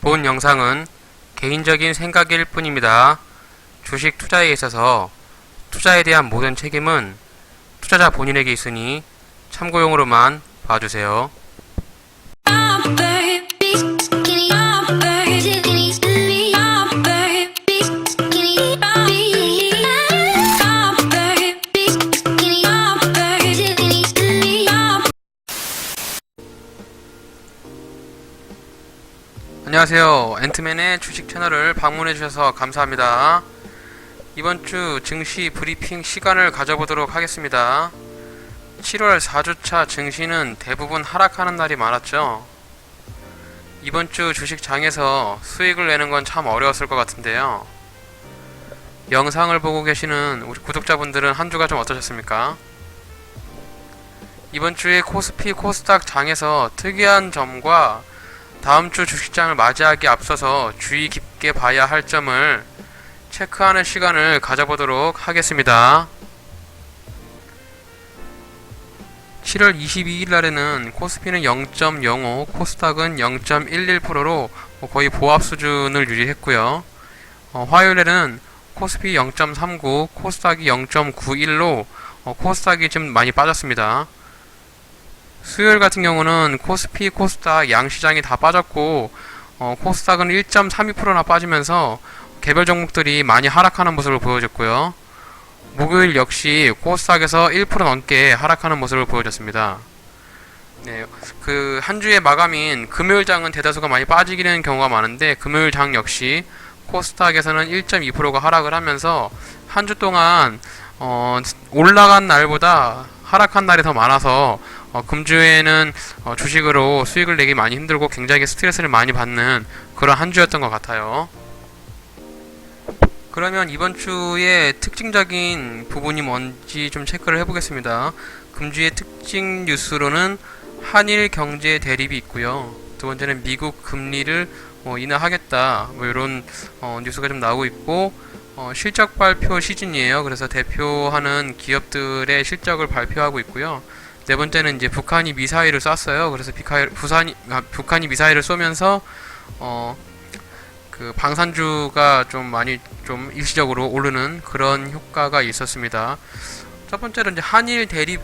본 영상은 개인적인 생각일 뿐입니다. 주식 투자에 있어서 투자에 대한 모든 책임은 투자자 본인에게 있으니 참고용으로만 봐주세요. 안녕하세요. 앤트맨의 주식 채널을 방문해주셔서 감사합니다. 이번주 증시 브리핑 시간을 가져보도록 하겠습니다. 7월 4주차 증시는 대부분 하락하는 날이 많았죠. 이번주 주식장에서 수익을 내는 건 참 어려웠을 것 같은데요. 영상을 보고 계시는 우리 구독자분들은 한 주가 좀 어떠셨습니까? 이번주에 코스피 코스닥 장에서 특이한 점과 다음주 주식장을 맞이하기 앞서서 주의 깊게 봐야 할 점을 체크하는 시간을 가져보도록 하겠습니다. 7월 22일 날에는 코스피는 0.05, 코스닥은 0.11%로 거의 보합 수준을 유지했고요. 화요일에는 코스피 0.39, 코스닥이 0.91로 코스닥이 좀 많이 빠졌습니다. 수요일 같은 경우는 코스피, 코스닥 양시장이 다 빠졌고 코스닥은 1.32%나 빠지면서 개별 종목들이 많이 하락하는 모습을 보여줬고요. 목요일 역시 코스닥에서 1% 넘게 하락하는 모습을 보여줬습니다. 네, 그 한 주의 마감인 금요일장은 대다수가 많이 빠지기는 경우가 많은데 금요일장 역시 코스닥에서는 1.2%가 하락을 하면서 한 주 동안 올라간 날보다 하락한 날이 더 많아서 금주에는 주식으로 수익을 내기 많이 힘들고 굉장히 스트레스를 많이 받는 그런 한 주였던 것 같아요. 그러면 이번 주의 특징적인 부분이 뭔지 좀 체크를 해보겠습니다. 금주의 특징 뉴스로는 한일 경제 대립이 있고요. 두 번째는 미국 금리를 인하하겠다 이런 뉴스가 좀 나오고 있고 실적 발표 시즌이에요. 그래서 대표하는 기업들의 실적을 발표하고 있고요. 네 번째는 이제 북한이 미사일을 쐈어요. 그래서 북한이 미사일을 쏘면서 그 방산주가 좀 많이 좀 일시적으로 오르는 그런 효과가 있었습니다. 첫 번째로 이제 한일 대립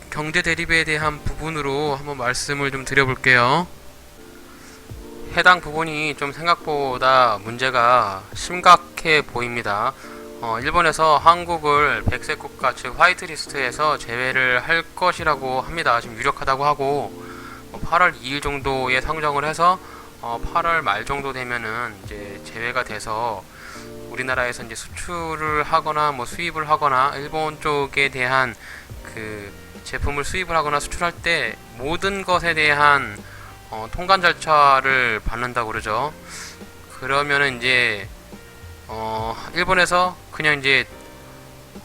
경제 대립에 대한 부분으로 한번 말씀을 좀 드려볼게요. 해당 부분이 좀 생각보다 문제가 심각해 보입니다. 일본에서 한국을 백색 국가 즉 화이트리스트에서 제외를 할 것이라고 합니다. 지금 유력하다고 하고 8월 2일 정도에 상정을 해서 8월 말 정도 되면은 이제 제외가 돼서 우리나라에서 이제 수출을 하거나 뭐 수입을 하거나 일본 쪽에 대한 그 제품을 수입을 하거나 수출할 때 모든 것에 대한 통관 절차를 받는다고 그러죠. 그러면은 이제 일본에서 그냥 이제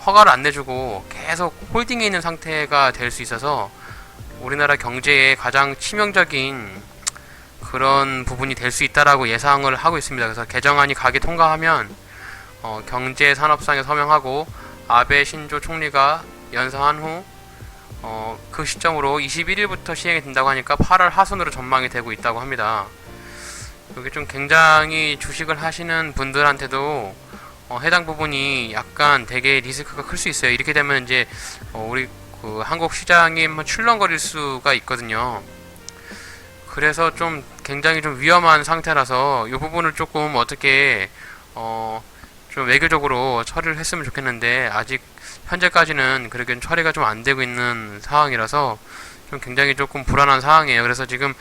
허가를 안 내주고 계속 홀딩해 있는 상태가 될 수 있어서 우리나라 경제에 가장 치명적인 그런 부분이 될 수 있다라고 예상을 하고 있습니다. 그래서 개정안이 가기 통과하면 경제산업상에 서명하고 아베 신조 총리가 연사한 후 그 시점으로 21일부터 시행이 된다고 하니까 8월 하순으로 전망이 되고 있다고 합니다. 여기 좀 굉장히 주식을 하시는 분들한테도 해당 부분이 약간 되게 리스크가 클 수 있어요. 이렇게 되면 이제 우리 그 한국 시장이 한번 출렁거릴 수가 있거든요. 그래서 좀 굉장히 좀 위험한 상태라서 이 부분을 조금 어떻게 좀 외교적으로 처리를 했으면 좋겠는데 아직 현재까지는 그렇게 처리가 좀 안 되고 있는 상황이라서 좀 굉장히 조금 불안한 상황이에요. 그래서 지금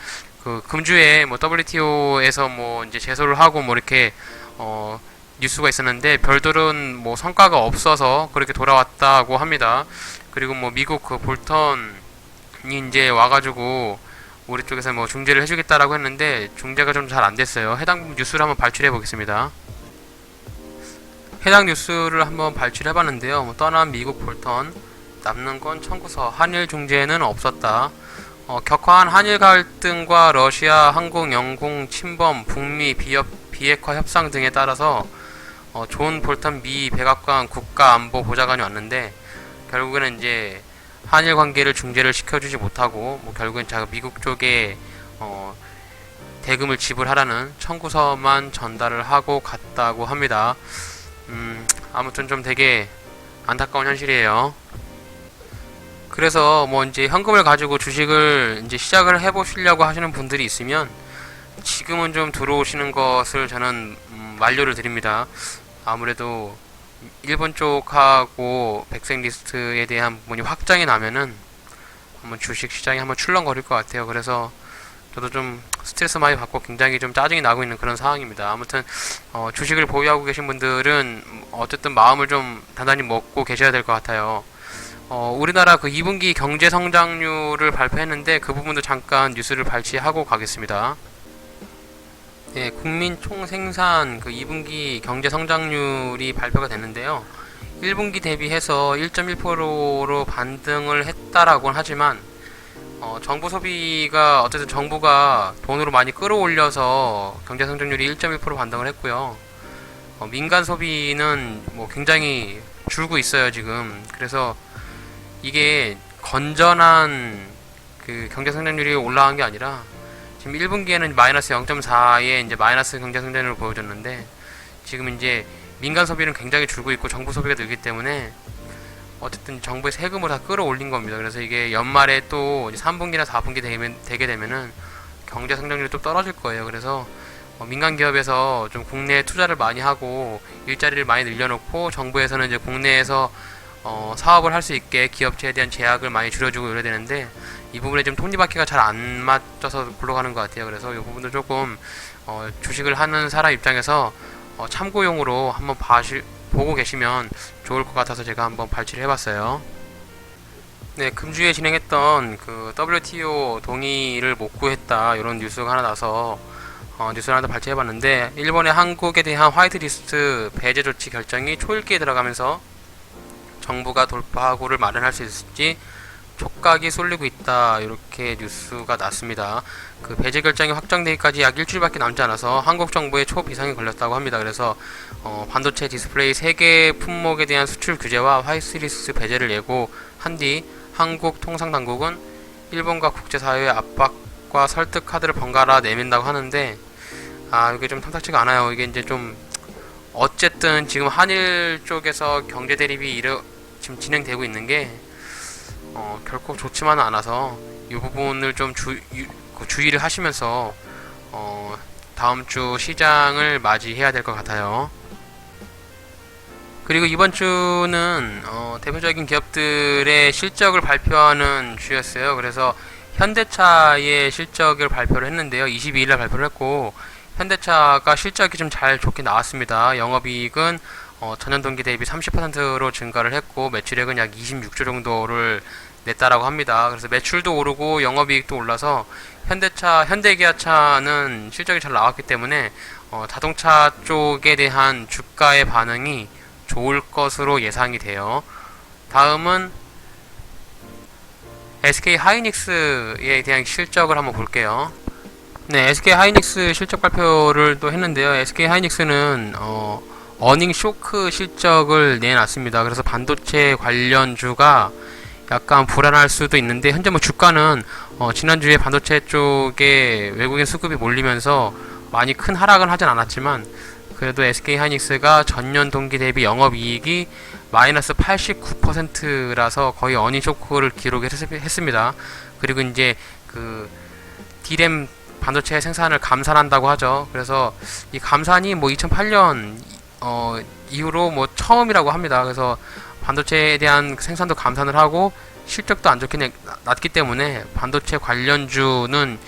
그 금주에 뭐 WTO에서 뭐 이제 제소를 하고 뭐 이렇게 뉴스가 있었는데 별다른 뭐 성과가 없어서 그렇게 돌아왔다고 합니다. 그리고 뭐 미국 그 볼턴이 이제 와가지고 우리 쪽에서 뭐 중재를 해주겠다라고 했는데 중재가 좀 잘 안 됐어요. 해당 뉴스를 한번 발췌해 보겠습니다. 해당 뉴스를 한번 발췌해 봤는데요. 뭐 떠난 미국 볼턴, 남는 건 청구서, 한일 중재는 없었다. 격화한 한일 갈등과 러시아 항공, 영공 침범, 북미 비핵화 협상 등에 따라서 존 볼턴 미 백악관 국가안보보좌관이 왔는데 결국에는 이제 한일 관계를 중재를 시켜주지 못하고 뭐 결국엔 미국 쪽에 대금을 지불하라는 청구서만 전달을 하고 갔다고 합니다. 아무튼 좀 되게 안타까운 현실이에요. 그래서 뭐 이제 현금을 가지고 주식을 이제 시작을 해보시려고 하시는 분들이 있으면 지금은 좀 들어오시는 것을 저는 만료를 드립니다. 아무래도 일본 쪽하고 백색리스트에 대한 부분이 확정이 나면은 한번 주식 시장이 한번 출렁거릴 것 같아요. 그래서 저도 좀 스트레스 많이 받고 굉장히 좀 짜증이 나고 있는 그런 상황입니다. 아무튼 주식을 보유하고 계신 분들은 어쨌든 마음을 좀 단단히 먹고 계셔야 될 것 같아요. 우리나라 그 2분기 경제 성장률을 발표했는데 그 부분도 잠깐 뉴스를 발췌하고 가겠습니다. 네, 국민 총생산 그 2분기 경제 성장률이 발표가 됐는데요. 1분기 대비해서 1.1%로 반등을 했다라고는 하지만 정부 소비가 어쨌든 정부가 돈으로 많이 끌어올려서 경제 성장률이 1.1% 반등을 했고요. 민간 소비는 뭐 굉장히 줄고 있어요, 지금. 그래서 이게 건전한 그 경제 성장률이 올라간 게 아니라 지금 1분기에는 마이너스 0.4의 이제 마이너스 경제 성장률을 보여줬는데 지금 이제 민간 소비는 굉장히 줄고 있고 정부 소비가 늘기 때문에 어쨌든 정부의 세금을 다 끌어올린 겁니다. 그래서 이게 연말에 또 3분기나 4분기 되게 되면은 경제 성장률이 또 떨어질 거예요. 그래서 민간 기업에서 좀 국내에 투자를 많이 하고 일자리를 많이 늘려놓고 정부에서는 이제 국내에서 사업을 할 수 있게 기업체에 대한 제약을 많이 줄여주고 이래야 되는데 이 부분에 좀 톱니바퀴가 잘 안 맞춰서 굴러가는 것 같아요. 그래서 이 부분도 조금 주식을 하는 사람 입장에서 참고용으로 한번 보고 계시면 좋을 것 같아서 제가 한번 발췌를 해봤어요. 네, 금주에 진행했던 그 WTO 동의를 못 구했다 이런 뉴스가 하나 나서 뉴스를 하나 더 발췌해봤는데 일본의 한국에 대한 화이트리스트 배제 조치 결정이 초읽기에 들어가면서 정부가 돌파구를 마련할 수 있을지 촉각이 쏠리고 있다 이렇게 뉴스가 났습니다. 그 배제 결정이 확정되기까지 약 일주일밖에 남지 않아서 한국 정부의 초비상이 걸렸다고 합니다. 그래서 반도체 디스플레이 3개 품목에 대한 수출 규제와 화이트리스트 배제를 예고한 뒤 한국 통상당국은 일본과 국제사회의 압박과 설득 카드를 번갈아 내민다고 하는데 이게 좀 탐탁지가 않아요. 이게 이제 좀 어쨌든 지금 한일 쪽에서 경제 대립이 지금 진행되고 있는 게 결코 좋지만은 않아서 이 부분을 좀 주의를 하시면서 다음 주 시장을 맞이해야 될 것 같아요. 그리고 이번 주는 대표적인 기업들의 실적을 발표하는 주였어요. 그래서 현대차의 실적을 발표를 했는데요. 22일날 발표를 했고 현대차가 실적이 좀 좋게 나왔습니다. 영업이익은 전년 동기 대비 30%로 증가를 했고 매출액은 약 26조 정도를 냈다라고 합니다. 그래서 매출도 오르고 영업이익도 올라서 현대기아차는 실적이 잘 나왔기 때문에 자동차 쪽에 대한 주가의 반응이 좋을 것으로 예상이 돼요. 다음은 SK 하이닉스에 대한 실적을 한번 볼게요. 네, SK 하이닉스 실적 발표를 또 했는데요. SK 하이닉스는 어닝 쇼크 실적을 내놨습니다. 그래서 반도체 관련주가 약간 불안할 수도 있는데 현재 뭐 주가는 지난주에 반도체 쪽에 외국인 수급이 몰리면서 많이 큰 하락은 하진 않았지만 그래도 SK 하이닉스가 전년 동기 대비 영업이익이 마이너스 89%라서 거의 어닝 쇼크를 기록했습니다. 그리고 이제 그 D램 반도체 생산을 감산한다고 하죠. 그래서 이 감산이 뭐 2008년 이후로 뭐 처음이라고 합니다. 그래서 반도체에 대한 생산도 감산을 하고 실적도 안 좋게 났기 때문에 반도체 관련주는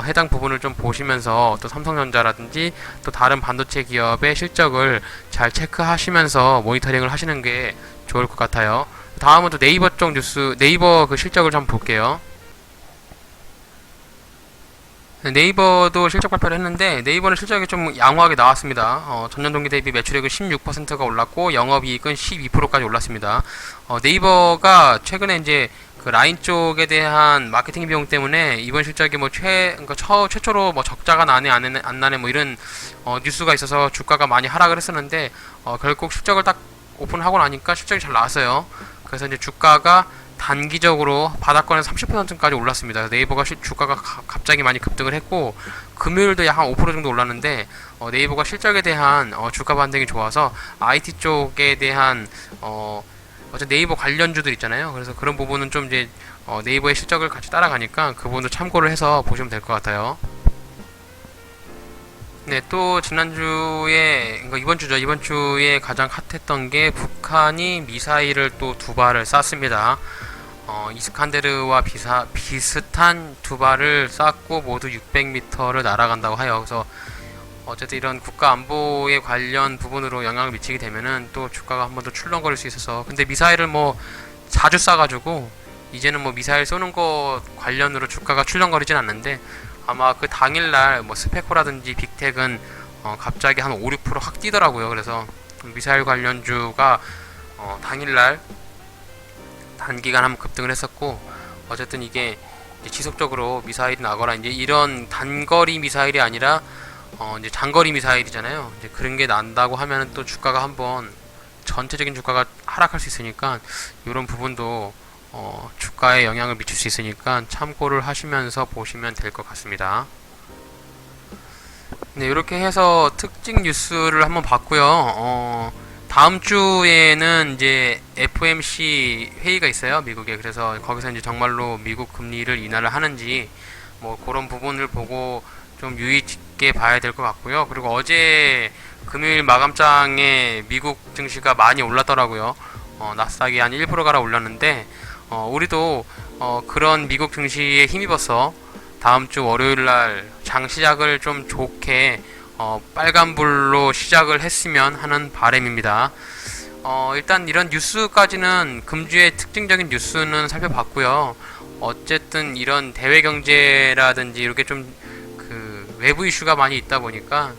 해당 부분을 좀 보시면서 또 삼성전자라든지 또 다른 반도체 기업의 실적을 잘 체크하시면서 모니터링을 하시는 게 좋을 것 같아요. 다음은 또 네이버 쪽 뉴스, 네이버 그 실적을 좀 볼게요. 네이버도 실적 발표를 했는데 네이버는 실적이 좀 양호하게 나왔습니다. 전년 동기 대비 매출액은 16%가 올랐고 영업이익은 12%까지 올랐습니다. 네이버가 최근에 이제 그 라인 쪽에 대한 마케팅 비용 때문에 이번 실적이 뭐 그러니까 최초로 뭐 적자가 나네 안 나네 뭐 이런 뉴스가 있어서 주가가 많이 하락을 했었는데 결국 실적을 딱 오픈하고 나니까 실적이 잘 나왔어요. 그래서 이제 주가가 단기적으로 바닥권에서 30%까지 올랐습니다. 네이버가 주가가 갑자기 많이 급등을 했고, 금요일도 약 한 5% 정도 올랐는데, 네이버가 실적에 대한 주가 반등이 좋아서 IT 쪽에 대한 네이버 관련주들 있잖아요. 그래서 그런 부분은 좀 이제 네이버의 실적을 같이 따라가니까 그 부분도 참고를 해서 보시면 될 것 같아요. 네, 또 지난주에, 그러니까 이번 주에 가장 핫했던 게 북한이 미사일을 또 두 발을 쐈습니다. 이스칸데르와 비슷한 두 발을 쐈고 모두 600m를 날아간다고 해요. 그래서 어쨌든 이런 국가 안보에 관련 부분으로 영향을 미치게 되면은 또 주가가 한 번 더 출렁거릴 수 있어서, 근데 미사일을 뭐 자주 쏴가지고 이제는 뭐 미사일 쏘는 거 관련으로 주가가 출렁거리진 않는데, 아마 그 당일날 뭐 스페코라든지 빅텍은 갑자기 한 5, 6%확 뛰더라고요. 그래서 미사일 관련주가 당일날 단기간 한번 급등을 했었고, 어쨌든 이게 이제 지속적으로 미사일이 나거나 이제 이런 단거리 미사일이 아니라 이제 장거리 미사일이잖아요. 이제 그런 게 난다고 하면은 또 주가가 한번 전체적인 주가가 하락할 수 있으니까 이런 부분도 주가에 영향을 미칠 수 있으니까 참고를 하시면서 보시면 될 것 같습니다. 네, 이렇게 해서 특징 뉴스를 한번 봤고요. 다음 주에는 이제 FOMC 회의가 있어요, 미국에. 그래서 거기서 이제 정말로 미국 금리를 인하를 하는지 뭐 그런 부분을 보고 좀 유의 깊게 봐야 될 것 같고요. 그리고 어제 금요일 마감장에 미국 증시가 많이 올랐더라고요. 나스닥이 한 1%가량 올랐는데, 우리도 그런 미국 증시에 힘입어서 다음 주 월요일 날 장 시작을 좀 좋게 빨간불로 시작을 했으면 하는 바람입니다. 일단 이런 뉴스까지는 금주의 특징적인 뉴스는 살펴봤고요. 어쨌든 이런 대외 경제라든지 이렇게 좀 그 외부 이슈가 많이 있다 보니까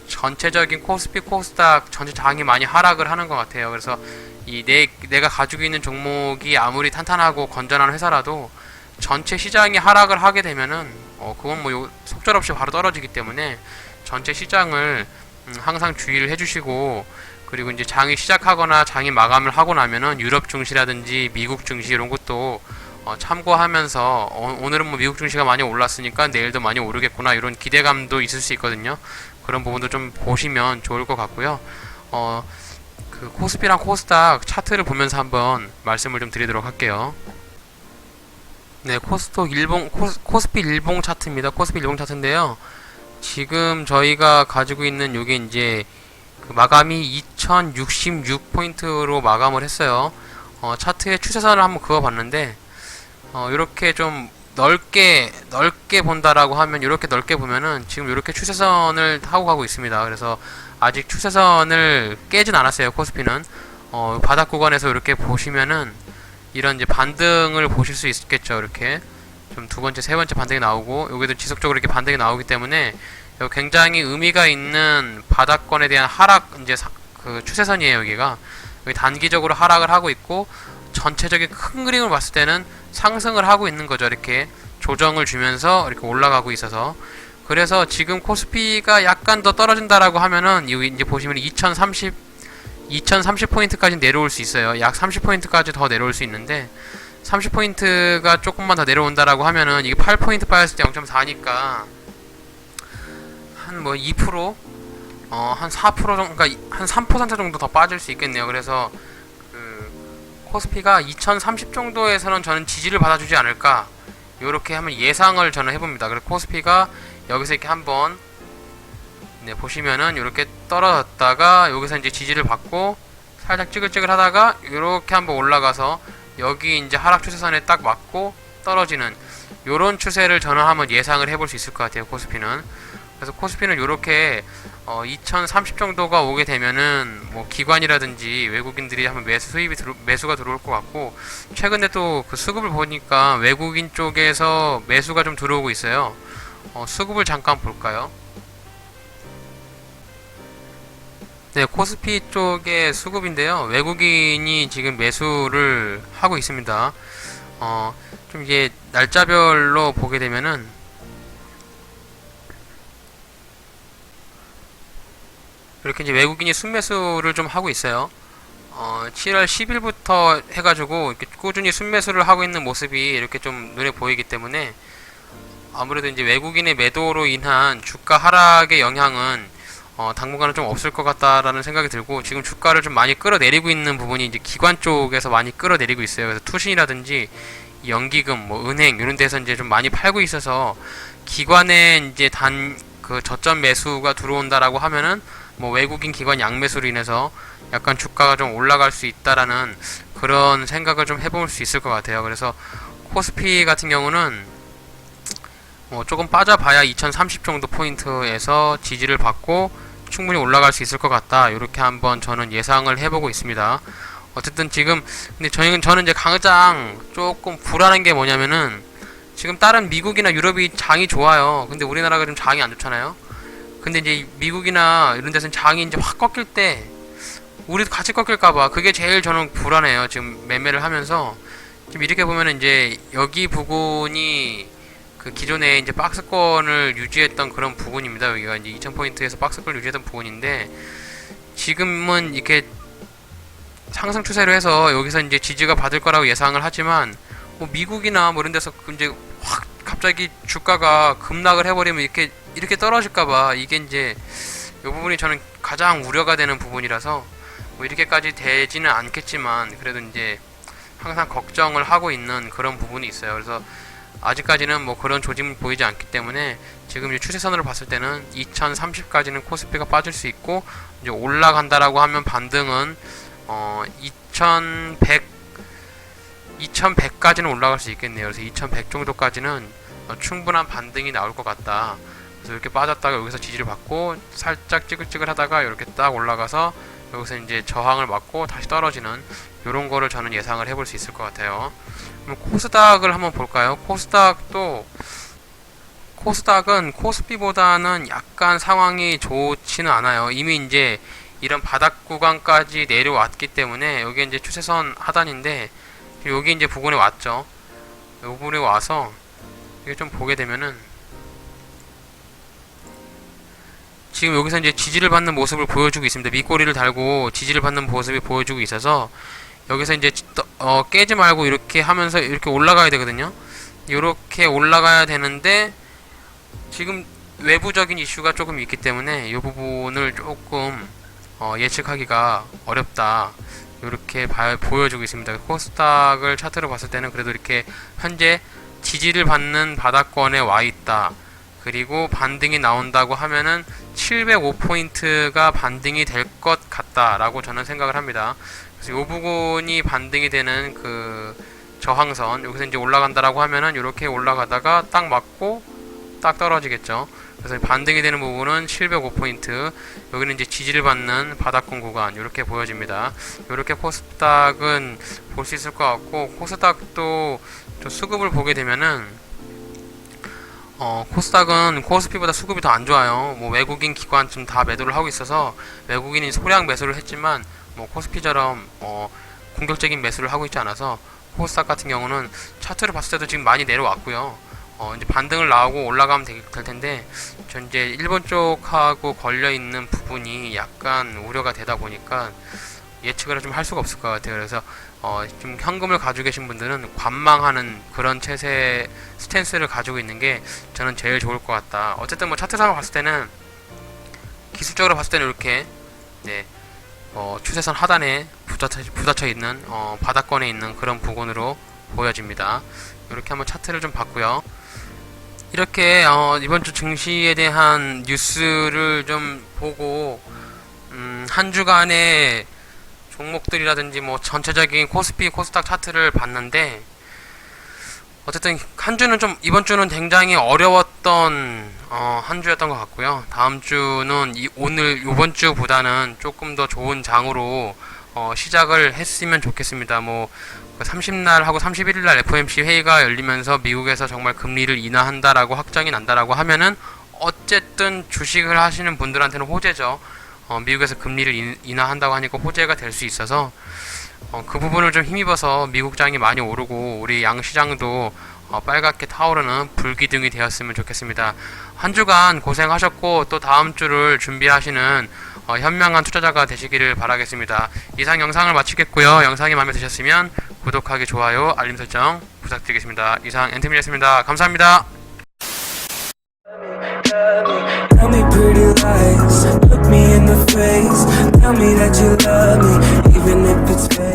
전체적인 코스피 코스닥 전체 장이 많이 하락을 하는 것 같아요. 그래서 내가 가지고 있는 종목이 아무리 탄탄하고 건전한 회사라도 전체 시장이 하락을 하게 되면은 그건 뭐 속절없이 바로 떨어지기 때문에 전체 시장을 항상 주의를 해주시고, 그리고 이제 장이 시작하거나 장이 마감을 하고 나면은 유럽 증시라든지 미국 증시 이런 것도 참고하면서 오늘은 뭐 미국 증시가 많이 올랐으니까 내일도 많이 오르겠구나 이런 기대감도 있을 수 있거든요. 그런 부분도 좀 보시면 좋을 것 같고요. 그 코스피랑 코스닥 차트를 보면서 한번 말씀을 좀 드리도록 할게요. 네, 코스피 일봉 차트입니다. 코스피 일봉 차트인데요. 지금 저희가 가지고 있는 요게 이제 그 마감이 2066포인트로 마감을 했어요. 차트의 추세선을 한번 그어봤는데, 이렇게 좀 넓게 본다라고 하면, 이렇게 넓게 보면은 지금 이렇게 추세선을 타고 가고 있습니다. 그래서 아직 추세선을 깨진 않았어요, 코스피는. 바닥 구간에서 이렇게 보시면은 이런 이제 반등을 보실 수 있겠죠. 이렇게 좀 두 번째, 세 번째 반등이 나오고, 여기도 지속적으로 이렇게 반등이 나오기 때문에 굉장히 의미가 있는 바닥권에 대한 하락, 이제 그 추세선이에요. 여기가 여기 단기적으로 하락을 하고 있고, 전체적인 큰 그림을 봤을 때는 상승을 하고 있는 거죠. 이렇게 조정을 주면서 이렇게 올라가고 있어서. 그래서 지금 코스피가 약간 더 떨어진다라고 하면은 여기 이제 보시면 2030포인트까지 내려올 수 있어요. 약 30포인트까지 더 내려올 수 있는데, 30포인트가 조금만 더 내려온다라고 하면은 이게 8포인트 빠졌을 때 0.4니까 한 뭐 2%, 한 4% 정도, 그러니까 한 3% 정도 더 빠질 수 있겠네요. 그래서 그 코스피가 2030 정도에서는 저는 지지를 받아주지 않을까, 요렇게 하면 예상을 저는 해봅니다. 그래서 코스피가 여기서 이렇게 한번, 네, 보시면은 이렇게 떨어졌다가 여기서 이제 지지를 받고 살짝 찌글찌글 하다가 이렇게 한번 올라가서 여기 이제 하락 추세선에 딱 맞고 떨어지는 요런 추세를 저는 한번 예상을 해볼 수 있을 것 같아요, 코스피는. 그래서 코스피는 요렇게 2030 정도가 오게 되면은 뭐 기관이라든지 외국인들이 한번 매수가 들어올 것 같고, 최근에 또 그 수급을 보니까 외국인 쪽에서 매수가 좀 들어오고 있어요. 수급을 잠깐 볼까요? 네, 코스피 쪽의 수급인데요. 외국인이 지금 매수를 하고 있습니다. 좀 이게 날짜별로 보게 되면은 이렇게 이제 외국인이 순매수를 좀 하고 있어요. 7월 10일부터 해가지고 이렇게 꾸준히 순매수를 하고 있는 모습이 이렇게 좀 눈에 보이기 때문에 아무래도 이제 외국인의 매도로 인한 주가 하락의 영향은 당분간은 좀 없을 것 같다라는 생각이 들고, 지금 주가를 좀 많이 끌어내리고 있는 부분이 이제 기관 쪽에서 많이 끌어내리고 있어요. 그래서 투신이라든지 연기금, 뭐 은행 이런 데서 이제 좀 많이 팔고 있어서 기관에 이제 그 저점 매수가 들어온다라고 하면은 뭐 외국인 기관 양매수로 인해서 약간 주가가 좀 올라갈 수 있다라는 그런 생각을 좀 해볼 수 있을 것 같아요. 그래서 코스피 같은 경우는 뭐 조금 빠져봐야 2030 정도 포인트에서 지지를 받고 충분히 올라갈 수 있을 것 같다. 이렇게 한번 저는 예상을 해보고 있습니다. 어쨌든 지금 근데 저는 이제 가장 조금 불안한 게 뭐냐면은, 지금 다른 미국이나 유럽이 장이 좋아요. 근데 우리나라가 좀 장이 안 좋잖아요. 근데 이제 미국이나 이런 데서는 장이 이제 확 꺾일 때 우리도 같이 꺾일까봐 그게 제일 저는 불안해요. 지금 매매를 하면서 지금 이렇게 보면은 이제 여기 부분이 그 기존에 이제 박스권을 유지했던 그런 부분입니다. 여기가 이제 2000포인트에서 박스권을 유지했던 부분인데, 지금은 이렇게 상승 추세로 해서 여기서 이제 지지가 받을 거라고 예상을 하지만, 뭐 미국이나 뭐 이런 데서 이제 확 갑자기 주가가 급락을 해버리면 이렇게 떨어질까봐, 이게 이제 이 부분이 저는 가장 우려가 되는 부분이라서, 뭐 이렇게까지 되지는 않겠지만 그래도 이제 항상 걱정을 하고 있는 그런 부분이 있어요. 그래서 아직까지는 뭐 그런 조짐을 보이지 않기 때문에 지금 이제 추세선으로 봤을 때는 2030까지는 코스피가 빠질 수 있고, 이제 올라간다라고 하면 반등은 2100까지는 올라갈 수 있겠네요. 그래서 2100 정도까지는 충분한 반등이 나올 것 같다. 그래서 이렇게 빠졌다가 여기서 지지를 받고 살짝 찌글찌글 하다가 이렇게 딱 올라가서 여기서 이제 저항을 맞고 다시 떨어지는 이런 거를 저는 예상을 해볼 수 있을 것 같아요. 그럼 코스닥을 한번 볼까요? 코스닥은 코스피보다는 약간 상황이 좋지는 않아요. 이미 이제 이런 바닥 구간까지 내려왔기 때문에 여기 이제 추세선 하단인데, 여기 이제 부근에 왔죠. 이 부분에 와서 이게 좀 보게 되면은 지금 여기서 이제 지지를 받는 모습을 보여주고 있습니다. 밑꼬리를 달고 지지를 받는 모습이 보여주고 있어서 여기서 이제 깨지 말고 이렇게 하면서 이렇게 올라가야 되거든요. 이렇게 올라가야 되는데 지금 외부적인 이슈가 조금 있기 때문에 이 부분을 조금 예측하기가 어렵다. 이렇게 보여주고 있습니다. 코스닥을 차트로 봤을 때는 그래도 이렇게 현재 지지를 받는 바닥권에 와 있다. 그리고 반등이 나온다고 하면은 705포인트가 반등이 될 것 같다라고 저는 생각을 합니다. 그래서 이 부분이 반등이 되는 그 저항선, 여기서 이제 올라간다라고 하면은 이렇게 올라가다가 딱 맞고 딱 떨어지겠죠. 그래서 반등이 되는 부분은 705포인트, 여기는 이제 지지를 받는 바닥권 구간, 이렇게 보여집니다. 이렇게 코스닥은 볼 수 있을 것 같고, 코스닥도 저 수급을 보게 되면은 코스닥은 코스피보다 수급이 더 안 좋아요. 뭐 외국인 기관 좀 다 매도를 하고 있어서 외국인이 소량 매수를 했지만 뭐 코스피처럼 공격적인 매수를 하고 있지 않아서, 코스닥 같은 경우는 차트를 봤을 때도 지금 많이 내려왔고요. 이제 반등을 나오고 올라가면 될 텐데, 전 이제 일본 쪽하고 걸려 있는 부분이 약간 우려가 되다 보니까 예측을 좀 할 수가 없을 것 같아요. 그래서 좀 현금을 가지고 계신 분들은 관망하는 그런 체세 스탠스를 가지고 있는 게 저는 제일 좋을 것 같다. 어쨌든 뭐 차트상으로 봤을 때는, 기술적으로 봤을 때는 이렇게 추세선 하단에 부딪혀 있는 바닥권에 있는 그런 부분으로 보여집니다. 이렇게 한번 차트를 좀 봤고요. 이렇게 이번 주 증시에 대한 뉴스를 좀 보고 한 주간의 종목들이라든지 뭐 전체적인 코스피, 코스닥 차트를 봤는데, 어쨌든 한 주는 좀, 이번 주는 굉장히 어려웠던 한 주였던 것 같고요. 다음 주는 이번 주보다는 조금 더 좋은 장으로 시작을 했으면 좋겠습니다. 뭐 30날 하고 31일날 FOMC 회의가 열리면서 미국에서 정말 금리를 인하한다라고 확정이 난다라고 하면은 어쨌든 주식을 하시는 분들한테는 호재죠. 미국에서 금리를 인하한다고 하니까 호재가 될 수 있어서 그 부분을 좀 힘입어서 미국장이 많이 오르고 우리 양시장도 빨갛게 타오르는 불기둥이 되었으면 좋겠습니다. 한 주간 고생하셨고 또 다음 주를 준비하시는 현명한 투자자가 되시기를 바라겠습니다. 이상 영상을 마치겠고요. 영상이 마음에 드셨으면 구독하기, 좋아요, 알림 설정 부탁드리겠습니다. 이상 엔트밀이었습니다. 감사합니다. Tell me pretty lies, look me in the face. Tell me that you love me, even if it's fake.